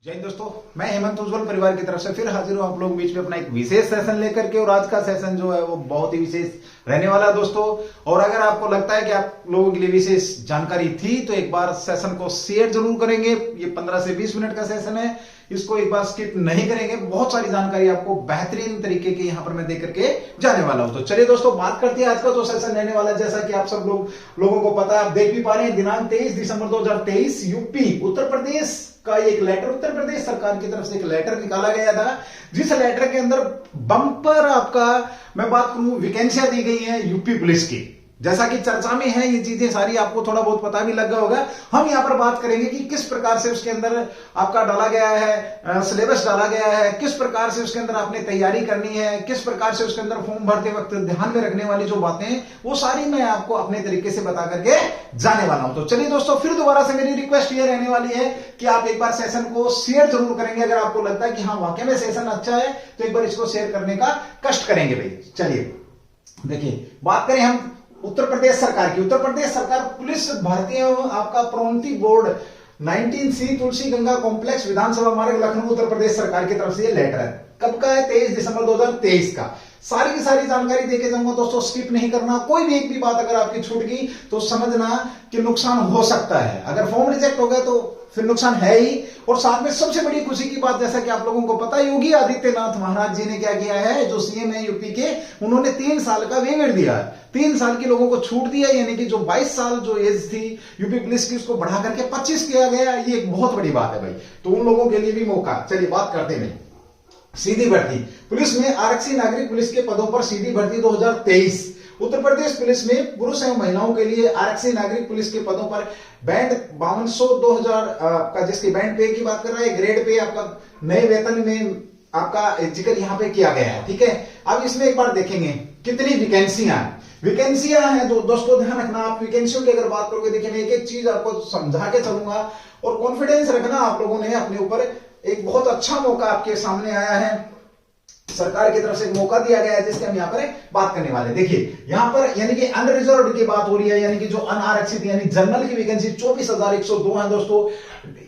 जय हिंद दोस्तों, मैं हेमंत उज्ज्वल परिवार की तरफ से फिर हाजिर हूं आप लोग बीच में अपना एक विशेष सेशन लेकर के। और आज का सेशन जो है वो बहुत ही विशेष रहने वाला है दोस्तों। और अगर आपको लगता है कि आप लोगों के लिए विशेष जानकारी थी तो एक बार सेशन को शेयर जरूर करेंगे। ये 15 से 20 मिनट का सेशन है, इसको एक बार स्किप नहीं करेंगे। बहुत सारी जानकारी आपको बेहतरीन तरीके की यहाँ पर मैं दे करके जाने वाला हूं। तो चलिए दोस्तों, बात करते हैं आज का जो सेशन रहने वाला है। जैसा कि आप सब लोगों को पता है, आप देख भी पा रहे हैं, दिनांक 23 दिसंबर 2023 यूपी उत्तर प्रदेश का एक लेटर, उत्तर प्रदेश सरकार की तरफ से एक लेटर निकाला गया था, जिस लेटर के अंदर बम्पर आपका मैं बात करूं वैकेंसियां दी गई हैं यूपी पुलिस की। जैसा कि चर्चा में है, ये चीजें सारी आपको थोड़ा बहुत पता भी लग गया होगा। हम यहां पर बात करेंगे कि किस प्रकार से उसके अंदर आपका डाला गया है, सिलेबस डाला गया है, किस प्रकार से उसके अंदर आपने तैयारी करनी है, किस प्रकार से उसके अंदर फॉर्म भरते वक्त ध्यान में रखने वाली जो बातें हैं वो सारी मैं आपको अपने तरीके से बता करके जाने वाला हूं। तो चलिए दोस्तों, फिर दोबारा से मेरी रिक्वेस्ट ये रहने वाली है कि आप एक बार सेशन को शेयर जरूर करेंगे। अगर आपको लगता है कि हाँ वाकई में सेशन अच्छा है तो एक बार इसको शेयर करने का कष्ट करेंगे भाई। चलिए देखिए, बात करें हम उत्तर प्रदेश सरकार की। उत्तर प्रदेश सरकार पुलिस भर्ती आपका प्रोन्नति बोर्ड 19C तुलसी गंगा कॉम्प्लेक्स विधानसभा मार्ग लखनऊ उत्तर प्रदेश सरकार की तरफ से ये लेटर है। कब का है? 23 दिसंबर 2023 का। सारी की सारी जानकारी देके जाऊंगा दोस्तों, स्किप नहीं करना। कोई भी एक भी बात अगर आपकी छूट गई तो समझना कि नुकसान हो सकता है। अगर फॉर्म रिजेक्ट हो गया तो फिर नुकसान है ही। और साथ में सबसे बड़ी खुशी की बात, जैसा कि आप लोगों को पता, योगी आदित्यनाथ महाराज जी ने क्या किया है, जो सीएम है यूपी के, उन्होंने 3 साल का वेवर दिया है। 3 साल के लोगों को छूट दिया, यानी कि जो 22 साल जो एज थी यूपी पुलिस की, उसको बढ़ा करके 25 किया गया। ये एक बहुत बड़ी बात है भाई, तो उन लोगों के लिए भी मौका। चलिए बात करते हैं सीधी भर्ती। पुलिस में आरक्षी नागरिक पुलिस के पदों पर सीधी भर्ती 2023। उत्तर प्रदेश पुलिस में पुरुष एवं महिलाओं के लिए आरक्षी नागरिक पुलिस के पदों पर बैंड 5200 2000 का, जिसकी बैंड पे की बात कर रहा है, ग्रेड पे आपका नए वेतन में आपका जिक्र यहाँ पे किया गया है। ठीक है, अब इसमें एक बार देखेंगे कितनी वैकेंसियां हैं। दोस्तों ध्यान रखना, आप वैकेंसियों की अगर बात करोगे, देखिए मैं एक एक चीज आपको समझा के चलूंगा और कॉन्फिडेंस रखना। आप लोगों ने अपने ऊपर एक बहुत अच्छा मौका आपके सामने आया है, सरकार की तरफ से एक मौका दिया गया है, जिसके हम यहाँ पर बात करने वाले। देखिए यहाँ पर यानी कि अनरिजर्व्ड की बात हो रही है, यानी कि जो अनारक्षित यानी जनरल की वैकेंसी 24,102 है दोस्तों।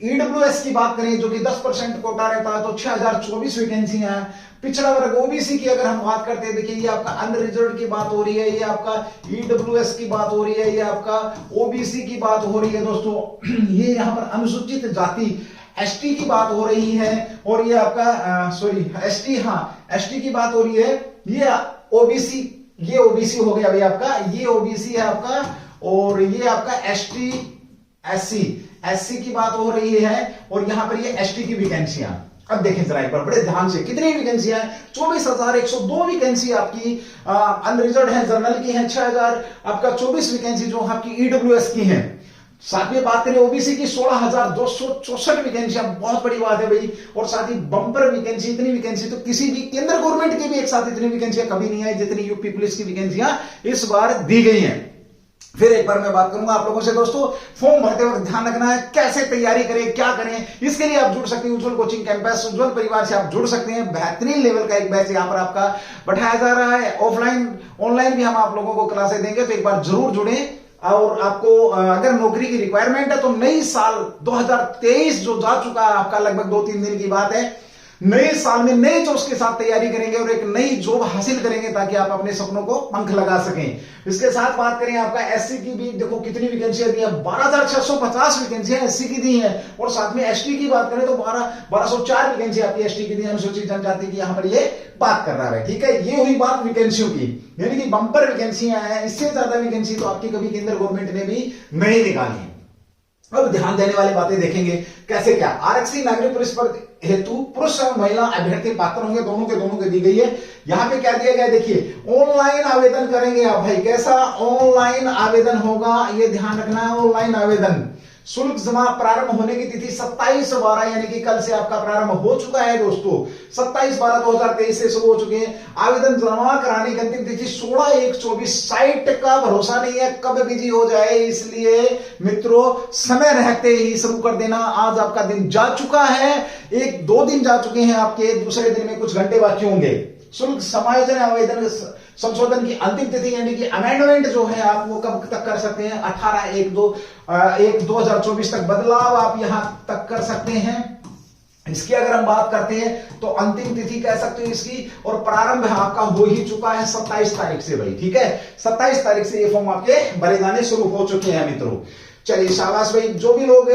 ईडब्ल्यूएस की बात करें जो कि 10% कोटा रहता है, तो 6,024 वैकेंसी है। पिछड़ा वर्ग ओबीसी की अगर हम बात करते हैं, देखिए ये आपका अनरिजर्व्ड की बात हो रही है, ये आपका ईडब्ल्यूएस की बात हो रही है, ये आपका ओबीसी की बात हो रही है दोस्तों। ये यहाँ पर अनुसूचित जाति एसटी की बात हो रही है, और ये आपका सॉरी एसटी, हाँ एसटी की बात हो रही है। ये ओबीसी, ये ओबीसी हो गया भाई आपका, ये ओबीसी है आपका, और ये आपका एसटी एससी की बात हो रही है। और यहां पर ये एसटी की वैकेंसियां। अब देखें जरा एक बार बड़े ध्यान से, कितनी वैकेंसियां हैं? 24,102 वैकेंसी आपकी अनरिजर्व्ड है, जनरल की है 6,000 आपका 24 वैकेंसी जो आपकी ईडब्ल्यूएस की है। साथ में बात करें ओबीसी की 16,264 वैकेंसियां, बहुत बड़ी बात है भाई। और साथ ही बम्पर वैकेंसी, इतनी वैकेंसी तो किसी भी केंद्र गवर्नमेंट की भी एक साथ इतनी वैकेंसियां कभी नहीं आई जितनी यूपी पुलिस की वैकेंसियां इस बार दी गई हैं। फिर एक बार मैं बात करूंगा आप लोगों से दोस्तों, फॉर्म भरते वक्त ध्यान रखना है, कैसे तैयारी करें, क्या करें। इसके लिए आप जुड़ सकते हैं उज्ज्वल कोचिंग कैंपस, उज्ज्वल परिवार से आप जुड़ सकते हैं। बेहतरीन लेवल का एक बैच यहां पर आपका बैठाया जा रहा है। ऑफलाइन ऑनलाइन भी हम आप लोगों को क्लासेस देंगे, तो एक बार जरूर जुड़ें। और आपको अगर नौकरी की रिक्वायरमेंट है तो नई साल 2023 जो जा चुका है आपका, लगभग 2-3 दिन की बात है, नए साल में नए जोश के साथ तैयारी करेंगे और एक नई जॉब हासिल करेंगे ताकि आप अपने सपनों को पंख लगा सकें। इसके साथ बात करें आपका एससी की भी, देखो कितनी वैकेंसियां दी है, 12,650 वैकेंसियां एससी की दी हैं। और साथ में एसटी की बात करें तो 1204 वैकेंसी आपकी एसटी की दी है, अनुसूचित जनजाति की यहां पर ये बात कर रहा है। ठीक है, ये हुई बात वैकेंसियों की, यानी कि बंपर वैकेंसियां हैं। इससे ज्यादा वैकेंसी तो आपकी कभी केंद्र गवर्नमेंट ने भी नहीं निकाली है। अब ध्यान देने वाली बातें देखेंगे कैसे क्या। आरक्षी नागरिक पुलिस पद हेतु पुरुष और महिला अभ्यर्थी पात्र होंगे, दोनों के दी गई है। यहां पे क्या दिया गया, देखिए ऑनलाइन आवेदन करेंगे आप भाई। कैसा ऑनलाइन आवेदन होगा, ये ध्यान रखना है। ऑनलाइन आवेदन शुल्क जमा प्रारंभ होने की तिथि 27/12 यानी कि कल से आपका प्रारंभ हो चुका है दोस्तों। 27/12/2023 से शुरू हो चुके हैं। आवेदन जमा कराने की अंतिम तिथि 16/1/24। साइट का भरोसा नहीं है कब बिजी हो जाए, इसलिए मित्रों समय रहते ही शुरू कर देना। आज आपका दिन जा चुका है, 1-2 दिन जा चुके हैं आपके, दूसरे दिन में कुछ घंटे बाकी होंगे। शुल्क समायोजन आवेदन संशोधन की अंतिम तिथि यानी कि अमेंडमेंट जो है आप वो कब तक कर सकते हैं? 18/1/2024 तक बदलाव आप यहां तक कर सकते हैं। इसकी अगर हम बात करते हैं तो अंतिम तिथि कह सकते हो इसकी, और प्रारंभ आपका हो ही चुका है 27 तारीख से भाई, ठीक है। 27 तारीख से ये फॉर्म आपके भरे जाने शुरू हो चुके हैं मित्रों। चलिए शाबाश भाई, जो भी लोग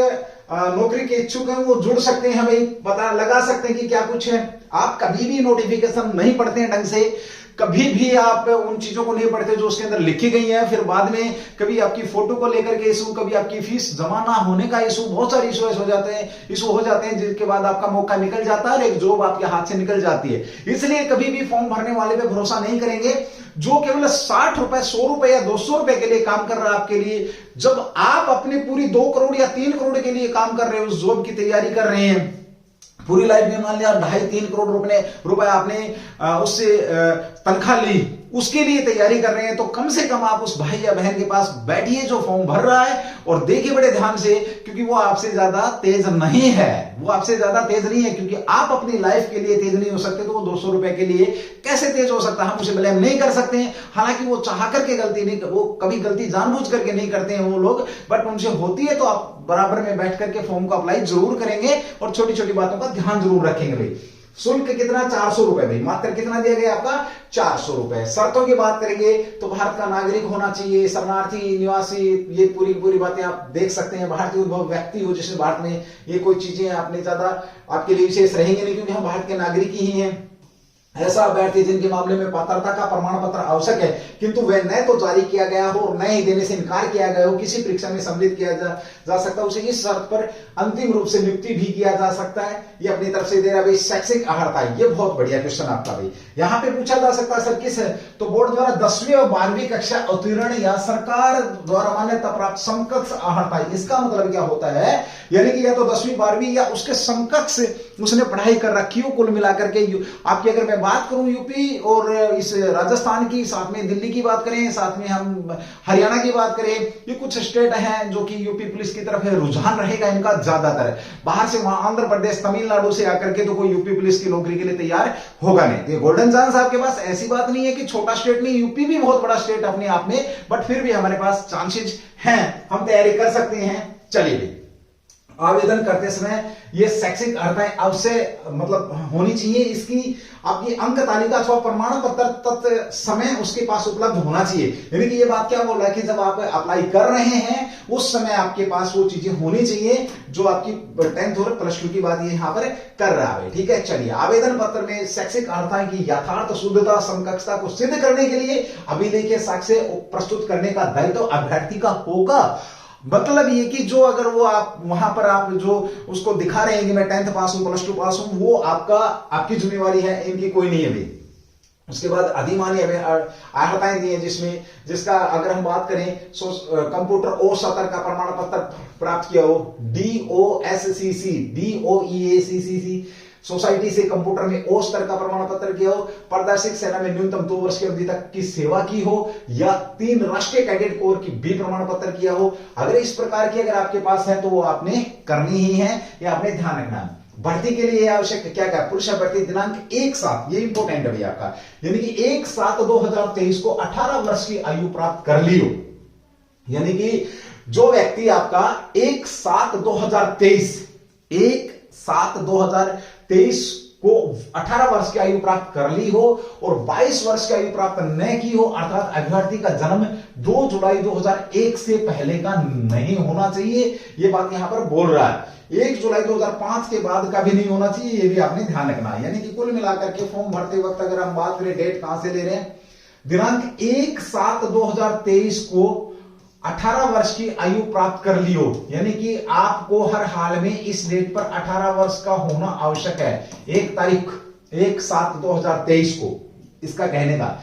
नौकरी के इच्छुक हैं वो जुड़ सकते हैं भाई, पता लगा सकते हैं कि क्या कुछ है। आप कभी भी नोटिफिकेशन नहीं पढ़ते हैं ढंग से, कभी भी आप उन चीजों को नहीं पढ़ते जो उसके अंदर लिखी गई है, फिर बाद में कभी आपकी फोटो को लेकर के इशू, कभी आपकी फीस जमा ना होने का इशू, बहुत सारे इशू हो जाते हैं जिसके बाद आपका मौका निकल जाता है और एक जॉब आपके हाथ से निकल जाती है। इसलिए कभी भी फॉर्म भरने वाले पे भरोसा नहीं करेंगे जो केवल 60 रुपए, 100 रुपए या 200 रुपए के लिए काम कर रहा है आपके लिए। जब आप अपनी पूरी 2 करोड़ या 3 करोड़ के लिए काम कर रहे हो, उस जॉब की तैयारी कर रहे हैं, पूरी लाइफ में मान लिया 2.5-3 करोड़ रुपए आपने उससे तनख्वाह ली, उसके लिए तैयारी कर रहे हैं, तो कम से कम आप उस भाई या बहन के पास बैठिए जो फॉर्म भर रहा है और देखिए बड़े ध्यान से, क्योंकि वो आपसे ज्यादा तेज नहीं है, वो आपसे ज्यादा तेज नहीं है, क्योंकि आप अपनी लाइफ के लिए तेज नहीं हो सकते तो वो 200 रुपए के लिए कैसे तेज हो सकता है। हम उसे ब्लेम नहीं कर सकते हैं, हालांकि वो चाह करके गलती नहीं, वो कभी गलती जानबूझ करके नहीं करते हैं वो लोग, बट उनसे होती है तो आप बराबर में बैठ करके फॉर्म को अप्लाई जरूर करेंगे और छोटी छोटी बातों का ध्यान जरूर रखेंगे भाई। शुल्क कितना? 400 रुपए भाई, मात्र कितना दिया गया आपका? 400 रुपए। शर्तों की बात करेंगे तो भारत का नागरिक होना चाहिए, शरणार्थी, निवासी, ये पूरी बातें आप देख सकते हैं। भारतीय उद्भव व्यक्ति हो, जिसमें भारत में ये कोई चीजें आपने ज्यादा आपके लिए विशेष रहेंगे नहीं, क्योंकि हम भारत के नागरिक ही हैं। ऐसा अभ्यर्थी जिनके मामले में पात्रता का प्रमाण पत्र आवश्यक है किंतु वह न तो जारी किया गया हो और न ही देने से इनकार किया गया हो, किसी परीक्षा में सम्मिलित किया जा सकता है, उसे इस शर्त पर अंतिम रूप से नियुक्ति भी किया जा सकता है। ये अपनी तरफ से दे रहा है भाई। शैक्षिक अर्हता, ये बहुत बढ़िया क्वेश्चन आपका भाई। यहां पे पूछा जा सकता है सर किस है, तो बोर्ड द्वारा 10वीं और 12वीं कक्षा उत्तीर्ण या सरकार द्वारा मान्यता प्राप्त समकक्ष अर्हता। इसका मतलब क्या होता है, यानी कि या तो 10वीं 12वीं या उसके समकक्ष उसने पढ़ाई कर रखी हो। कुल मिलाकर के आपकी अगर मैं बात करूं यूपी और इस राजस्थान की, साथ में दिल्ली की बात करें, साथ में हम हरियाणा की बात करें, ये कुछ स्टेट हैं जो कि यूपी पुलिस की तरफ है, रुझान रहेगा इनका ज्यादातर। बाहर से वहां आंध्र प्रदेश, तमिलनाडु से आकर के तो कोई यूपी पुलिस की नौकरी के लिए तैयार होगा नहीं। गोल्डन चांस आपके पास, ऐसी बात नहीं है कि छोटा स्टेट नहीं, यूपी भी बहुत बड़ा स्टेट अपने आप में, बट फिर भी हमारे पास चांसेस हैं, हम तैयारी कर सकते हैं। चलिए, आवेदन करते समय ये शैक्षिक अर्हताएं अवश्य मतलब होनी चाहिए। इसकी आपकी अंक तालिका अथवा प्रमाण पत्र तत् समय उसके पास उपलब्ध होना चाहिए। यानी कि ये बात क्या बोल रहा है कि जब आप अप्लाई कर रहे हैं उस समय आपके पास वो चीजें होनी चाहिए जो आपकी 10th और +2 की बात ये यहाँ पर कर रहा है। ठीक है, चलिए, आवेदन पत्र में शैक्षिक अर्हताएं की यथार्थ शुद्धता समकक्षता को सिद्ध करने के लिए अभिलेखीय साक्ष्य प्रस्तुत करने का दायित्व अभ्यर्थी का होगा। मतलब ये कि जो अगर वो आप वहां पर आप जो उसको दिखा रहे हैं कि मैं 10th पास हूं, +2 पास हूं, वो आपकी जिम्मेवारी है, इनकी कोई नहीं है भी। उसके बाद अधिमान्य अर्हताएं दी है जिसका अगर हम बात करें कंप्यूटर O70 का प्रमाण पत्र प्राप्त किया हो, DOSCC, DOEACCC सोसाइटी से कंप्यूटर में O स्तर का प्रमाण पत्र किया हो, प्रदर्शित सेना में न्यूनतम 2 वर्ष की अवधि तक की सेवा की हो, या 3 राष्ट्रीय कैडेट कोर की भी प्रमाण पत्र किया हो। अगर इस प्रकार की अगर आपके पास है तो वो आपने करनी ही है, या आपने ध्यान रखना है। भर्ती के लिए आवश्यक क्या क्या, पुरुष अभ्यर्थी दिनांक 1/7, ये इंपॉर्टेंट है भैया आपका, यानी कि 1/7/2023 को 18 वर्ष की आयु प्राप्त कर ली हो। यानी कि जो व्यक्ति आपका 1/7/2023 को 18 वर्ष की आयु प्राप्त कर ली हो और 22 वर्ष की आयु प्राप्त न की हो, अर्थात अभ्यर्थी का जन्म 2 जुलाई 2001 से पहले का नहीं होना चाहिए, ये बात यहां पर बोल रहा है। 1 जुलाई 2005 के बाद का भी नहीं होना चाहिए, ये भी आपने ध्यान रखना है। यानी कि कुल मिलाकर के फॉर्म भरते वक्त अगर हम बात करें, डेट कहां से ले रहे हैं, दिनांक 1/7/2023 को 18 वर्ष की आयु प्राप्त कर ली हो, यानी कि आपको हर हाल में इस डेट पर 18 वर्ष का होना आवश्यक है। 1/7/2023 को, इसका कहने का।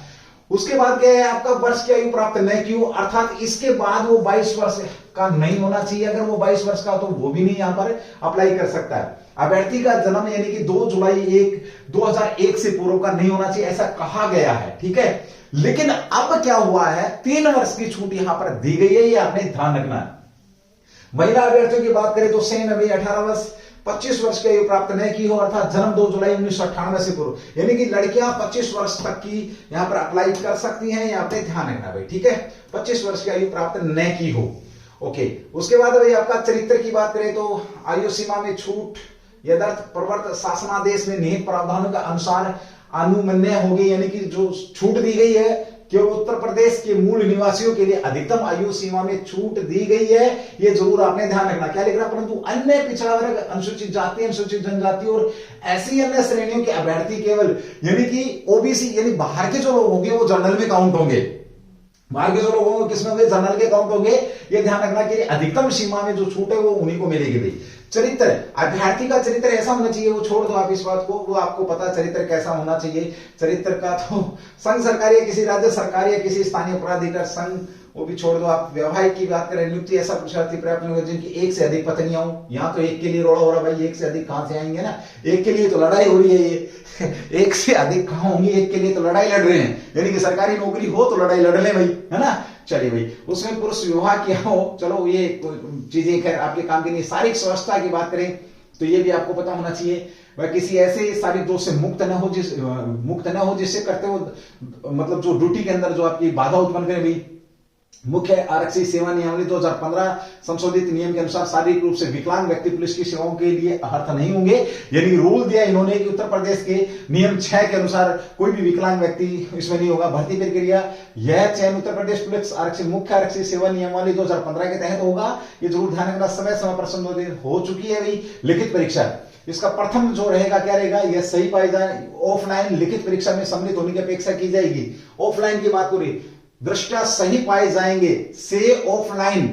उसके बाद क्या है, आपका वर्ष की आयु प्राप्त नहीं की हो, अर्थात इसके बाद वो 22 वर्ष का नहीं होना चाहिए। अगर वो 22 वर्ष का तो वो भी नहीं यहां पर अप्लाई कर सकता है। अभ्यर्थी का जन्म यानी कि 2 जुलाई 2001 से पूर्व का नहीं होना चाहिए, ऐसा कहा गया है। ठीक है, लेकिन अब क्या हुआ है, 3 वर्ष की छूट यहां पर दी गई है, ये आपने ध्यान रखना है। महिला अभ्यर्थियों की बात करें तो सेम है भाई, 18 वर्ष 25 वर्ष की आयु प्राप्त नहीं की हो, अर्थात जन्म 2 जुलाई 1998 से पूर्व, यानी कि लड़कियां 25 वर्ष तक की यहां पर अप्लाई कर सकती हैं, यहां पे ध्यान रखना भाई। ठीक है, 25 वर्ष की आयु प्राप्त न की हो। ओके, उसके बाद भाई आपका चरित्र की बात करें तो आयु सीमा में छूट यदर्थ प्रवर्त शासनादेश में निहित प्रावधानों के अनुसार अनुमन्य होगी, यानी कि जो छूट दी गई है कि उत्तर प्रदेश के मूल निवासियों के लिए अधिकतम आयु सीमा में छूट दी गई है, ये जरूर आपने ध्यान रखना। क्या लिख रहा, परंतु अन्य पिछड़ा वर्ग, अनुसूचित जाति, अनुसूचित जनजाति और ऐसी अन्य श्रेणियों के अभ्यर्थी केवल यानी कि ओबीसी यानी बाहर के जो लोग होंगे वो जनरल में काउंट होंगे। बाहर के जो लोग होंगे किसमें होंगे, जनरल के काउंट होंगे। ये ध्यान रखना कि अधिकतम सीमा में जो छूट है वो उन्हीं को मिलेगी। भाई चरित्र, अभ्यर्थी का चरित्र ऐसा होना चाहिए, वो छोड़ दो आप इस बात को, वो आपको पता चरित्र कैसा होना चाहिए। चरित्र का तो संघ सरकार या किसी राज्य सरकार या किसी स्थानीय प्राधिकार संघ, वो भी छोड़ दो आप। वैवाहिक की बात करें, नियुक्ति ऐसा पुरुषार्थी पर्याप्त नहीं होगा जिनकी एक से अधिक पत्नियां हो। यहाँ तो एक के लिए रोड़ा हो रहा, भाई एक से अधिक कहां से आएंगे ना, एक के लिए तो लड़ाई हो रही है ये एक से अधिक कहां होंगी, एक के लिए तो लड़ाई लड़ रहे हैं, यानी कि सरकारी नौकरी हो तो लड़ाई लड़ ले भाई, है ना। चलिए भाई, उसमें पुरुष विवाह किया हो, चलो ये चीजें खैर आपके काम की नहीं। शारीरिक स्वास्थ्य की बात करें तो ये भी आपको पता होना चाहिए, वह किसी ऐसे शारीरिक दोष से मुक्त न हो जिससे करते हो मतलब जो ड्यूटी के अंदर जो आपकी बाधा उत्पन्न करे। भाई मुख्य आरक्षी सेवा नियमावली 2015 संशोधित नियम के अनुसार शारीरिक रूप से विकलांग व्यक्ति पुलिस की सेवाओं के लिए अर्थ नहीं होंगे, यानी रूल दिया इन्होंने कि उत्तर प्रदेश के नियम 6 के अनुसार कोई भी विकलांग व्यक्ति इसमें नहीं होगा। भर्ती प्रक्रिया, यह चयन उत्तर प्रदेश पुलिस आरक्षी मुख्य आरक्षी सेवा नियमावली 2015 के तहत होगा। ये जरूर ध्यान रखना, समय समय पर संशोधित हो चुकी है। भाई लिखित परीक्षा, इसका प्रथम जो रहेगा क्या रहेगा, यह सही पाई जाए ऑफलाइन लिखित परीक्षा में सम्मिलित होने की अपेक्षा की जाएगी। ऑफलाइन की बात करें, दृष्टया सही पाए जाएंगे से ऑफलाइन,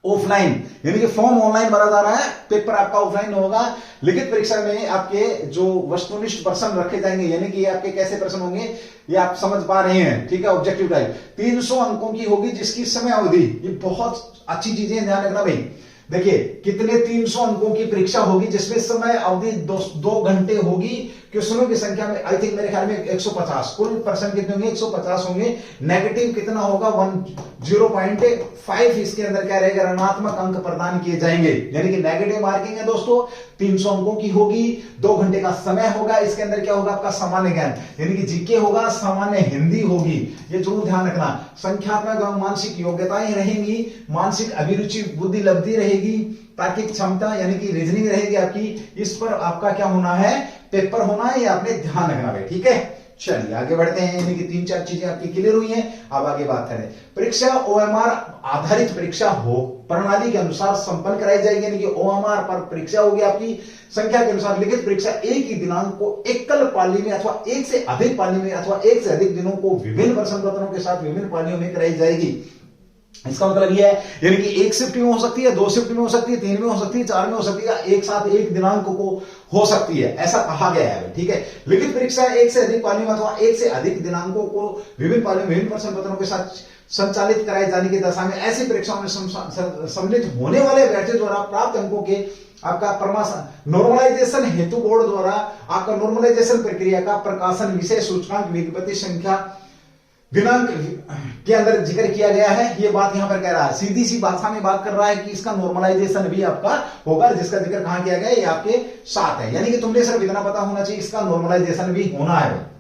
ऑफलाइन यानी कि फॉर्म ऑनलाइन भरा जा रहा है, पेपर आपका ऑफलाइन होगा। लिखित परीक्षा में आपके जो वस्तुनिष्ठ प्रश्न रखे जाएंगे, यानी कि आपके कैसे प्रश्न होंगे ये आप समझ पा रहे हैं, ठीक है। ऑब्जेक्टिव टाइप 300 अंकों की होगी जिसकी समय अवधि, ये बहुत अच्छी चीजें ध्यान रखना भाई। देखिए कितने 300 अंकों की परीक्षा होगी जिसमें समय अवधि 2 घंटे होगी। क्वेश्चनों की संख्या में आई थिंक मेरे ख्याल में 150, कुल पर्सन कितने होंगे 150 होंगे। नेगेटिव कितना होगा 0.5, इसके अंदर क्या रहेगा ऋणात्मक अंक प्रदान किए जाएंगे, यानी कि नेगेटिव मार्किंग है दोस्तों। 300 अंकों की होगी, 2 घंटे का समय होगा। इसके अंदर क्या होगा आपका सामान्य ज्ञान, यानी कि जीके होगा, सामान्य हिंदी होगी, ये जरूर ध्यान रखना। संख्यात्मक एवं मानसिक योग्यताएं रहेंगी, मानसिक अभिरुचि बुद्धि लब्धि रहेगी, तार्किक क्षमता यानी कि रीजनिंग रहेगी आपकी। इस पर आपका क्या होना है, पेपर होना है, ये आपने ध्यान रखना है, ठीक है। चलिए आगे बढ़ते हैं, यानी कि 3-4 चीजें आपकी क्लियर हुई हैं। अब आगे बात करें, परीक्षा ओएमआर आधारित परीक्षा हो प्रणाली के अनुसार संपन्न कराई जाएगी, यानी कि ओएमआर पर परीक्षा होगी आपकी। संख्या के अनुसार लिखित परीक्षा एक ही दिनांक को एकल पाली में अथवा एक से अधिक पाली में अथवा एक से अधिक दिनों को विभिन्न प्रश्न पत्रों के साथ विभिन्न पालियों में कराई जाएगी। इसका मतलब यह है, यानी कि एक शिफ्ट में हो सकती है, 2 शिफ्ट में हो सकती है, 3 में हो सकती है, 4 में हो सकती है, एक साथ एक दिनांक को हो सकती है, ऐसा कहा गया है, ठीक है। लिखित परीक्षा एक से अधिक पालियों में अथवा एक से अधिक दिनांकों को विभिन्न पालियों में विभिन्न प्रश्न पत्रों के साथ संचालित कराए जाने की दशा में ऐसी परीक्षाओं में सम्मिलित होने वाले अभ्यर्थियों द्वारा प्राप्त अंकों के आपका नॉर्मलाइजेशन हेतु बोर्ड द्वारा आपका नॉर्मलाइजेशन प्रक्रिया का प्रकाशन विषय सूचकांक विज्ञप्ति संख्या दिनांक के अंदर जिक्र किया गया है। ये बात यहां पर कह रहा है, सीधी सी भाषा में बात कर रहा है कि इसका नॉर्मलाइजेशन भी आपका होगा, जिसका जिक्र कहां किया गया है, ये आपके साथ है। यानी कि तुमने सिर्फ इतना पता होना चाहिए इसका नॉर्मलाइजेशन भी होना है।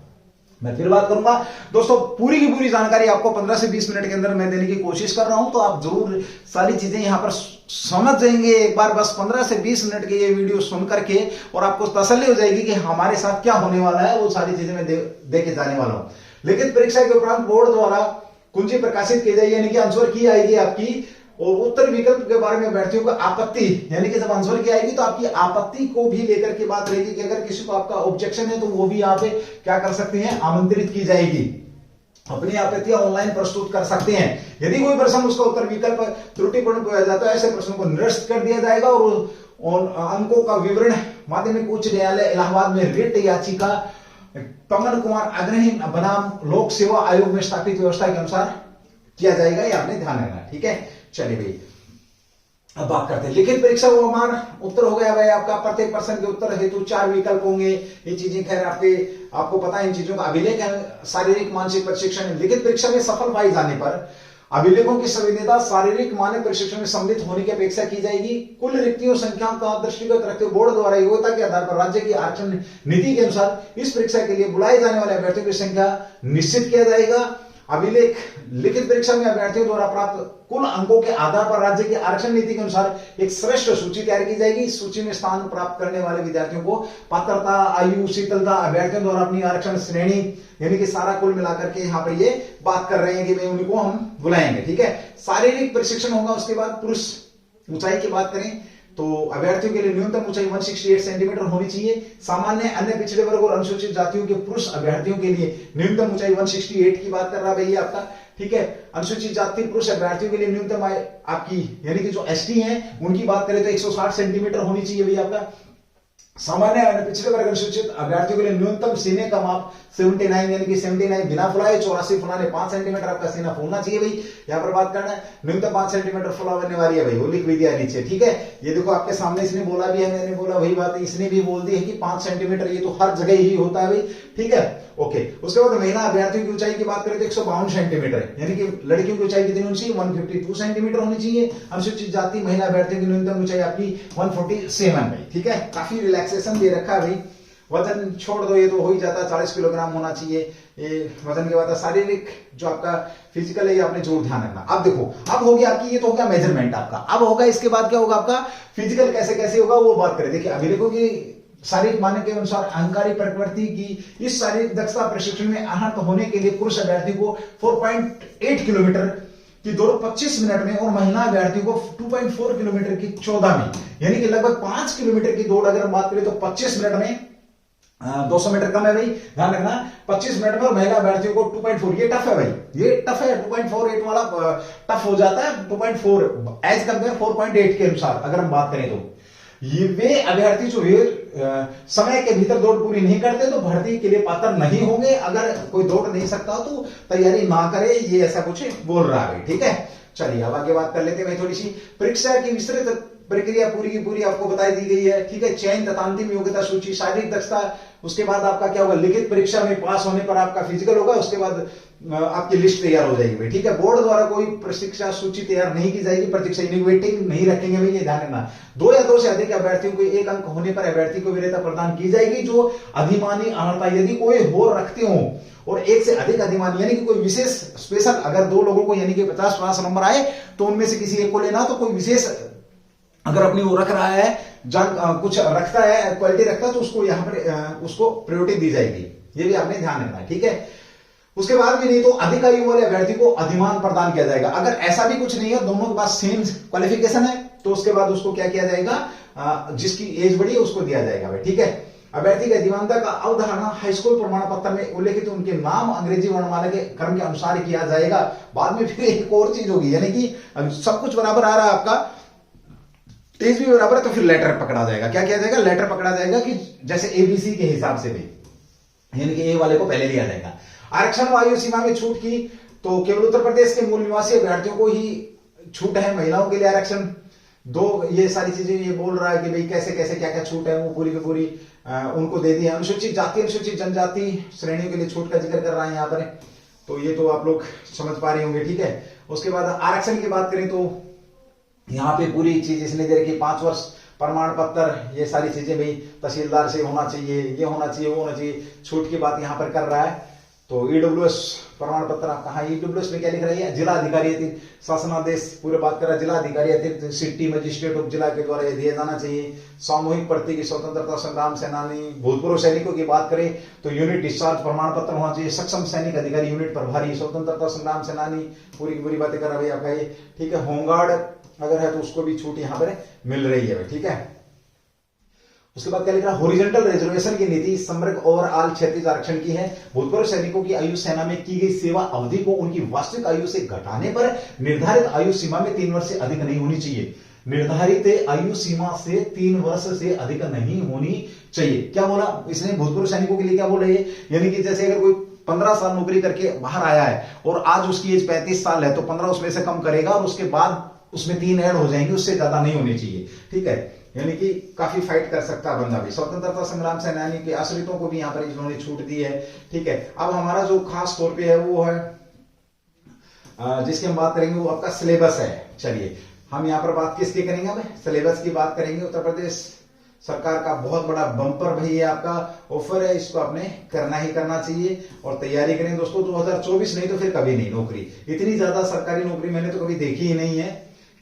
मैं फिर बात करूंगा दोस्तों, पूरी की पूरी जानकारी आपको 15 से 20 मिनट के अंदर मैं देने की कोशिश कर रहा हूं, तो आप जरूर सारी चीजें यहां पर समझ जाएंगे एक बार। बस 15 से 20 मिनट के ये वीडियो सुन करके और आपको तसल्ली हो जाएगी कि हमारे साथ क्या होने वाला है, वो सारी चीजें मैं दे के जाने वाला हूं। लिखित परीक्षा के उपरांत बोर्ड द्वारा कुंजी प्रकाशित की जाएगी, यानी कि आंसर की आएगी आपकी, और उत्तर विकल्प के बारे में अभ्यर्थियों को आपत्ति, यानी कि जब आंसर की आएगी तो आपकी आपत्ति को भी लेकर के बात रहेगी कि अगर किसी को आपका ऑब्जेक्शन है तो वो भी यहाँ पे क्या कर सकते हैं, आमंत्रित की जाएगी, अपनी आपत्तियां ऑनलाइन प्रस्तुत कर सकते हैं। यदि कोई प्रश्न उसका उत्तर विकल्प त्रुटिपूर्ण पाया जाता है, ऐसे प्रश्नों को निरस्त कर दिया जाएगा और अंकों का विवरण माध्यमिक उच्च न्यायालय इलाहाबाद में रिट याचिका पवन कुमार अग्रणी बनाम लोक सेवा आयोग में स्थापित व्यवस्था के अनुसार किया जाएगा, ये आपने ध्यान रखना, ठीक है। चलिए भाई अब बात करते हैं लिखित परीक्षा वो हमारा उत्तर हो गया भाई आपका। प्रत्येक प्रश्न के उत्तर हेतु 4 विकल्प होंगे। ये चीजें खैर आपको पता है, इन चीजों का अभिलेख है। शारीरिक मानसिक प्रशिक्षण लिखित परीक्षा में सफल पाए जाने पर अभिलेखों की संवेदनता शारीरिक मानक प्रशिक्षण में सम्मिलित होने की अपेक्षा की जाएगी। कुल रिक्तियों संख्या का दृष्टिगत रखते हुए बोर्ड द्वारा योग्यता के आधार पर राज्य की आरक्षण नीति के अनुसार इस परीक्षा के लिए बुलाए जाने वाले अभ्यर्थियों की संख्या निश्चित किया जाएगा। अभिलेख लिखित परीक्षा में अभ्यर्थियों द्वारा प्राप्त कुल अंकों के आधार पर राज्य की आरक्षण नीति के अनुसार एक श्रेष्ठ सूची तैयार की जाएगी। इस सूची में स्थान प्राप्त करने वाले विद्यार्थियों को पात्रता, आयु, शीतलता, अभ्यर्थियों द्वारा अपनी आरक्षण श्रेणी, यानी कि सारा कुल मिलाकर के यहाँ पर ये बात कर रहे हैं कि भाई उनको हम बुलाएंगे। ठीक है, शारीरिक प्रशिक्षण होगा। उसके बाद पुरुष ऊंचाई की बात करें तो अभ्यर्थियों के लिए न्यूनतम ऊंचाई 168 सेंटीमीटर होनी चाहिए। सामान्य, अन्य पिछड़े वर्ग और अनुसूचित जातियों के पुरुष अभ्यर्थियों के लिए न्यूनतम ऊंचाई 168 की बात कर रहा है भैया आपका। ठीक है, अनुसूचित जाति पुरुष अभ्यर्थियों के लिए न्यूनतम आपकी यानी कि जो एसटी है उनकी बात करें तो 160 सेंटीमीटर होनी चाहिए भैया आपका। सामान्य पिछड़े वर्ग अनुसूचित अभ्यर्थियों के लिए न्यूनतम सीने का माप 79 यानी कि 79 बिना फुलाए, 84 फुलाने 5 सेंटीमीटर आपका सीना फूलना चाहिए भाई। यहाँ पर बात करना है न्यूनतम 5 सेंटीमीटर फुला होने वाली है भाई, वो लिख भी दिया नीचे। ठीक है, ये देखो आपके सामने इसने बोला भी है, मैंने बोला वही बात है, इसने भी बोल दी है कि 5 सेंटीमीटर, ये तो हर जगह ही होता है भाई। ठीक है, ओके। उसके बाद महिला अभ्यर्थियों की ऊंचाई की बात करें तो 152 सेंटीमीटर, यानी कि लड़कियों की ऊंचाई कितनी होनी चाहिए? 152 सेंटीमीटर होनी चाहिए। अनुसूचित जाति महिला अभ्यर्थियों की न्यूनतम ऊंचाई आपकी 147 भाई। ठीक है, काफी रिलैक्सेशन दे रखा है भाई। वजन छोड़ दो, ये तो हो ही जाता है, 40 किलोग्राम होना चाहिए ये वजन के बाद। शारीरिक जो आपका फिजिकल है ये आपने जरूर ध्यान रखना। अब देखो, अब हो गया आपकी, ये तो हो गया मेजरमेंट आपका। अब होगा इसके बाद क्या होगा आपका फिजिकल, कैसे कैसे होगा वो बात करें। देखिए, अभिलेखों की शारीरिक मानक के अनुसार अहंकारी प्रकृति की इस शारीरिक दक्षता प्रशिक्षण में आहत होने के लिए पुरुष अभ्यर्थी को 4.8 किलोमीटर की दौड़ 25 मिनट में और महिला अभ्यर्थी को 2.4 किलोमीटर की 14 में, यानी कि लगभग 5 किलोमीटर की दौड़ अगर बात करें तो 25 मिनट में 200 मीटर कम है भाई, ध्यान रखना 25 मिनट में। और महिला अभ्यर्थियों को 2.4, ये टफ है भाई, ये टफ है। 2.48 वाला टफ हो जाता है, 2.4 एज कंपेयर 4.8 के अनुसार अगर हम बात करें तो ये वे अभ्यर्थी जो समय के भीतर दौड़ पूरी नहीं करते तो भर्ती के लिए पात्र नहीं होंगे। अगर कोई दौड़ नहीं सकता तो तैयारी ना करे, ये ऐसा कुछ बोल रहा है। ठीक है, चलिए अब आगे बात कर लेते हैं। थोड़ी सी परीक्षा की विस्तृत प्रक्रिया पूरी की पूरी आपको बताई दी गई है। ठीक है, चयन तथा अंतिम योग्यता सूची, शारीरिक दक्षता, उसके बाद आपका क्या होगा, लिखित परीक्षा में पास होने पर आपका फिजिकल होगा, उसके बाद आपकी लिस्ट तैयार हो जाएगी। ठीक है, बोर्ड द्वारा कोई प्रशिक्षा सूची तैयार नहीं की जाएगी, प्रतीक्षा वेटिंग नहीं रखेंगे भाई, ये ध्यान रखना। 2 या 2 से अधिक अभ्यर्थियों को 1 अंक होने पर अभ्यर्थी को वरीयता प्रदान की जाएगी। जो अधिमानी अहर्ता यदि कोई हो रखते हो और 1 से अधिक अधिमानी, यानी कि कोई विशेष स्पेशल, अगर 2 लोगों को यानी कि 50 नंबर आए तो उनमें से किसी एक को लेना, तो कोई विशेष अगर अपनी वो रख रहा है, कुछ रखता है, क्वालिटी रखता है, तो उसको यहाँ पर उसको प्रायोरिटी दी जाएगी, ये भी आपने ध्यान रखना है। ठीक है, उसके बाद भी नहीं तो अधिक आयु वाले अभ्यर्थी को अधिमान प्रदान किया जाएगा। अगर ऐसा भी कुछ नहीं है, दोनों के पास सेम क्वालिफिकेशन है, तो उसके बाद उसको क्या किया जाएगा, जिसकी एज बड़ी है उसको दिया जाएगा भाई। ठीक है, अभ्यर्थी की अधिमानता का अवधारणा हाई स्कूल प्रमाण पत्र में उल्लेखित उनके नाम अंग्रेजी वर्णमाला के क्रम के अनुसार किया जाएगा। बाद में फिर एक और चीज होगी, यानी कि सब कुछ बराबर आ रहा है, आपका एज भी बराबर है, तो फिर लेटर पकड़ा जाएगा। क्या किया जाएगा, लेटर पकड़ा जाएगा कि जैसे एबीसी के हिसाब से भी, यानी कि ए वाले को पहले लिया जाएगा। आरक्षण व आयु सीमा में छूट की तो केवल उत्तर प्रदेश के मूल निवासी अभ्यर्थियों को ही छूट है, महिलाओं के लिए आरक्षण 2, ये सारी चीजें ये बोल रहा है कि भाई कैसे कैसे क्या क्या छूट है वो पूरी की पूरी उनको दे दी है। अनुसूचित जाति अनुसूचित जनजाति श्रेणियों के लिए छूट का जिक्र कर रहा है यहाँ पर, तो ये तो आप लोग समझ पा रहे होंगे। ठीक है, उसके बाद आरक्षण की बात करें तो यहाँ पे पूरी चीज इसने दे रखी, 5 वर्ष प्रमाण पत्र, ये सारी चीजें भाई तहसीलदार से होना चाहिए, ये होना चाहिए, वो होना चाहिए, छूट की बात यहाँ पर कर रहा है। तो ईडब्ल्यूएस प्रमाण पत्र कहा, ईडब्ल्यूएस में क्या लिख रही है, जिला अधिकारी शासनादेश पूरे बात कर रहा है, जिला अधिकारी सिटी मजिस्ट्रेट उप जिला के द्वारा दिया जाना चाहिए। सामूहिक प्रति की स्वतंत्रता संग्राम सेनानी भूतपूर्व सैनिकों की बात करें तो यूनिट डिस्चार्ज प्रमाण पत्र होना चाहिए। सक्षम सैनिक अधिकारी यूनिट प्रभारी स्वतंत्रता संग्राम सेनानी, पूरी की पूरी बातें कर रहा है आपका ये। ठीक है, होमगार्ड अगर है तो उसको भी छूट यहाँ पर मिल रही है। ठीक है, उसके बाद क्या लिख रहा है, हॉरिजॉन्टल रिजर्वेशन की नीति समग्र ओवरऑल क्षैतिज आरक्षण की है। भूतपूर्व सैनिकों की आयु सेना में की गई सेवा अवधि को उनकी वास्तविक आयु से घटाने पर निर्धारित आयु सीमा में 3 वर्ष से अधिक नहीं होनी चाहिए। निर्धारित आयु सीमा से 3 वर्ष से अधिक नहीं होनी चाहिए। क्या बोला इसने, भूतपूर्व सैनिकों के लिए क्या बोल रही है, यानी कि जैसे अगर कोई 15 साल नौकरी करके बाहर आया है और आज उसकी एज 35 साल है, तो 15 उसमें से कम करेगा और उसके बाद उसमें 3 ऐड हो जाएंगे, उससे ज्यादा नहीं होनी चाहिए। ठीक है, यानी कि काफी फाइट कर सकता है बंदा भी। स्वतंत्रता संग्राम सेनानी के आश्रितों को भी यहाँ पर इन्होंने छूट दी है। ठीक है, अब हमारा जो खास तौर पे है वो है जिसकी हम बात करेंगे वो आपका सिलेबस है। चलिए हम यहाँ पर बात किसकी करेंगे, अब सिलेबस की बात करेंगे। उत्तर प्रदेश सरकार का बहुत बड़ा बम्पर भाई ये आपका ऑफर है, इसको आपने करना ही करना चाहिए और तैयारी करें दोस्तों। 2024 नहीं तो फिर कभी नहीं। नौकरी इतनी ज्यादा सरकारी नौकरी मैंने तो कभी देखी ही नहीं है।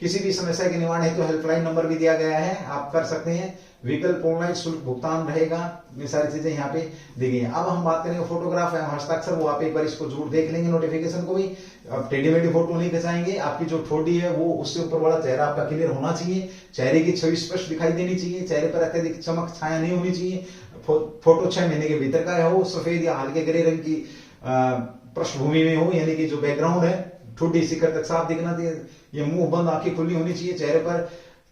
किसी भी समस्या के निवारण है तो हेल्पलाइन नंबर भी दिया गया है, आप कर सकते हैं। विकल्प ऑनलाइन शुल्क भुगतान रहेगा, ये सारी चीजें यहाँ पे दी गई हैं। अब हम बात करेंगे फोटोग्राफ है हस्ताक्षर, वो आप एक बार इसको जरूर देख लेंगे नोटिफिकेशन को भी। अब टेढ़ी मेढ़ी फोटो नहीं खिंचाएंगे, आपकी जो ठोडी है वो उससे ऊपर वाला चेहरा आपका क्लियर होना चाहिए, चेहरे की छवि स्पष्ट दिखाई देनी चाहिए, चेहरे पर अत्यधिक चमक छाया नहीं होनी चाहिए। फोटो 6 महीने के भीतर का हो, सफेद या हल्के ग्रे रंग की पृष्ठभूमि में हो, यानी कि जो बैकग्राउंड है ठोडी शिखर तक साफ दिखना चाहिए। ये मुंह बंद आंखें खुली होनी चाहिए,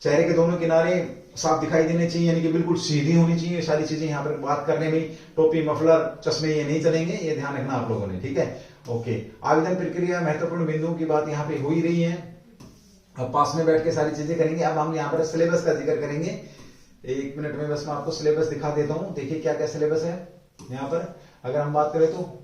चेहरे के दोनों किनारे साफ दिखाई देने चाहिए, यानी कि बिल्कुल सीधी होनी चाहिए। ये सारी चीजें यहाँ पर बात करने में टोपी मफलर चश्मे ये नहीं चलेंगे, ये ध्यान रखना आप लोगों ने, ठीक है। ओके, आवेदन प्रक्रिया महत्वपूर्ण बिंदुओं की बात यहाँ पे हो ही रही है। अब पास में बैठ के सारी चीजें करेंगे। अब हम यहाँ पर सिलेबस का जिक्र करेंगे। 1 मिनट में बस मैं आपको सिलेबस दिखा देता हूँ। देखिए क्या क्या सिलेबस है यहाँ पर। अगर हम बात करें तो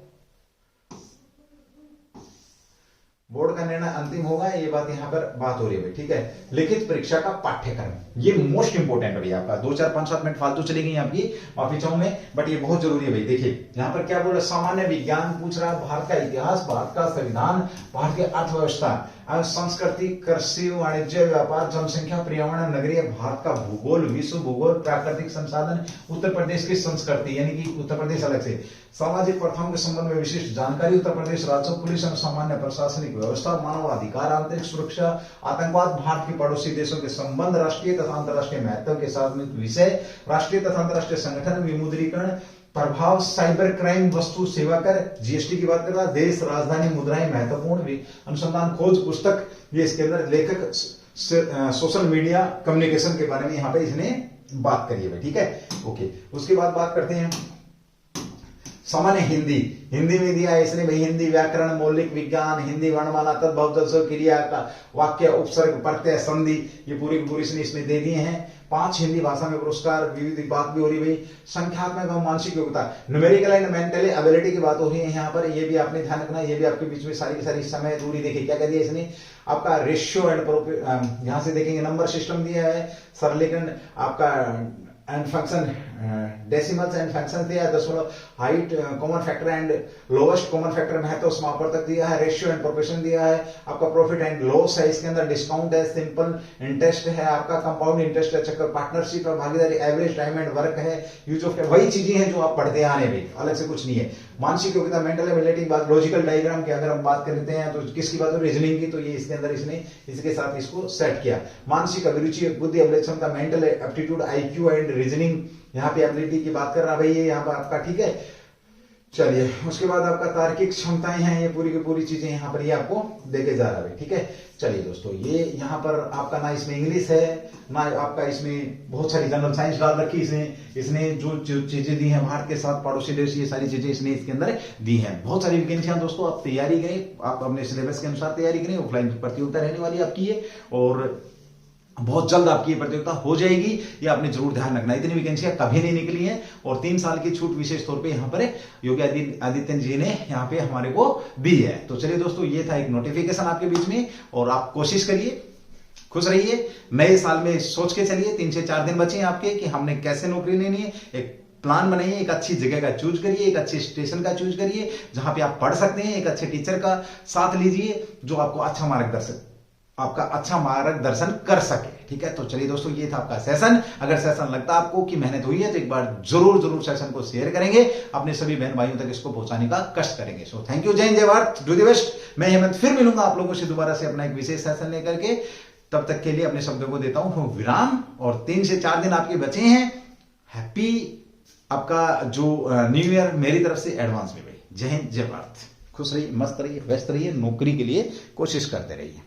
बोर्ड का निर्णय अंतिम होगा, ये बात यहाँ पर बात हो रही है, ठीक है। लिखित परीक्षा का पाठ्यक्रम, ये मोस्ट इंपोर्टेंट है भाई आपका। 2 4 5 7 मिनट फालतू चली गई आपकी, माफी चाहूं मैं, बट ये बहुत जरूरी है भाई। देखिए यहाँ पर क्या बोल रहा है, सामान्य विज्ञान पूछ रहा है, भारत का इतिहास, भारत का संविधान, भारत की अर्थव्यवस्था, संस्कृति, कृषि, वाणिज्य, व्यापार, जनसंख्या, पर्यावरण, नगरीय, भारत का भूगोल, विश्व भूगोल, प्राकृतिक संसाधन, उत्तर प्रदेश की संस्कृति यानी कि उत्तर प्रदेश अलग से, सामाजिक प्रथाओं के संबंध में विशिष्ट जानकारी, उत्तर प्रदेश राज्य पुलिस और सामान्य प्रशासनिक व्यवस्था, मानवाधिकार, आंतरिक सुरक्षा, आतंकवाद, भारत के पड़ोसी देशों के संबंध, राष्ट्रीय तथा अंतर्राष्ट्रीय महत्व के साथ विषय, राष्ट्रीय तथा अंतर्राष्ट्रीय संगठन, विमुद्रीकरण, प्रभाव, साइबर क्राइम, वस्तु सेवा कर, जीएसटी की बात कर रहा, देश, राजधानी, मुद्राएं, महत्वपूर्ण अनुसंधान, खोज, पुस्तक, ये इसके अंदर लेखक, सोशल मीडिया, कम्युनिकेशन के बारे में यहाँ पे इसने बात करी है, ठीक है। ओके, उसके बाद बात करते हैं सामान्य हिंदी में दिया है इसने भाई, हिंदी व्याकरण, मौलिक विज्ञान, हिंदी वर्णमाला, तद्भव, क्रिया का वाक्य, उपसर्ग, प्रत्यय, संधि, ये पूरी की पूरी इसमें दे दिए हैं। 5 हिंदी भाषा में पुरस्कार, विविध बात भी हो रही भाई। संख्यात्मक और मानसिक योग्यता, न्यूमेरिकल एंड मेंटल एबिलिटी की बात हो रही है यहाँ पर, ये भी आपने ध्यान रखना। ये भी आपके बीच में सारी की सारी समय दूरी, देखिए क्या कह दिया इसने, आपका रेशियो एंड यहाँ से देखेंगे नंबर सिस्टम दिया है, सरलीकरण आपका and function, decimals and function दिया है, दशमलव, height, common factor and lowest common factor महत्व, समापवर्तक दिया है, रेशियो एंड प्रोपोर्शन दिया है, आपका प्रॉफिट एंड लॉस है, इसके अंदर डिस्काउंट है, सिंपल इंटरेस्ट है, आपका कंपाउंड इंटरेस्ट है, चक्कर, पार्टनरशिप है, भागीदारी, एवरेज टाइम एंड वर्क है, यूज ऑफ, वही चीजें हैं जो आप पढ़ते आने में, अलग से कुछ नहीं है। मानसिक योग्यता, मेंटल एबिलिटी, बात लॉजिकल डायग्राम की अगर हम बात करते हैं तो किसकी बात हो, रीजनिंग की, तो ये इसके अंदर इसने इसके साथ इसको सेट किया। मानसिक अभिरुचि, बुद्धि अभिलक्षणता, mental aptitude, IQ and reasoning, यहाँ पे एबिलिटी की बात कर रहा भाई, ये यहाँ पर आपका, ठीक है। चलिए, उसके बाद आपका तार्किक क्षमताएं हैं, ये पूरी की पूरी चीजें यहाँ पर ये आपको देके जा रहा है, ठीक है। चलिए दोस्तों, ये यहाँ पर आपका ना इसमें इंग्लिश है ना आपका इसमें बहुत सारी जनरल साइंस डाल रखी इसने जो चीजें दी हैं, भारत के साथ पड़ोसी देश, ये सारी चीजें इसने इसके अंदर दी हैं। बहुत सारी वैकेंसियां दोस्तों, आप तैयारी करें, आप अपने सिलेबस के अनुसार तैयारी करें। ऑफलाइन प्रतियोगिता रहने वाली आपकी है और बहुत जल्द आपकी ये प्रतियोगिता हो जाएगी, ये आपने जरूर ध्यान रखना। इतनी वैकेंसियां कभी नहीं निकली हैं और 3 साल की छूट विशेष तौर पे यहाँ पर योगी आदित्यनाथ जी ने यहाँ पे हमारे को दी है। तो चलिए दोस्तों, ये था एक नोटिफिकेशन आपके बीच में, और आप कोशिश करिए, खुश रहिए। नए साल में सोच के चलिए, 3 से 4 दिन बचे हैं आपके कि हमने कैसे नौकरी लेनी है। एक प्लान बनाइए, एक अच्छी जगह का चूज करिए, एक अच्छे स्टेशन का चूज करिए जहां पे आप पढ़ सकते हैं, एक अच्छे टीचर का साथ लीजिए जो आपको आपका अच्छा मार्गदर्शन कर सके, ठीक है। तो चलिए दोस्तों, ये था आपका सेशन। अगर सेशन लगता है आपको कि मेहनत हुई है तो एक बार जरूर सेशन को शेयर करेंगे, अपने सभी बहन भाइयों तक इसको पहुंचाने का कष्ट करेंगे। सो थैंक यू, जय हिंद, जय भारत, डू द बेस्ट। मैं हेमंत फिर मिलूंगा आप लोगों से दोबारा से अपना एक विशेष सेशन लेकर के। तब तक के लिए अपने शब्दों को देता हूं विराम, और 3 से 4 दिन आपके बचे हैं। हैप्पी आपका जो न्यू ईयर मेरी तरफ से एडवांस में भाई। जय हिंद, जय भारत। खुश रहिए, मस्त रहिए, व्यस्त रहिए, नौकरी के लिए कोशिश करते रहिए।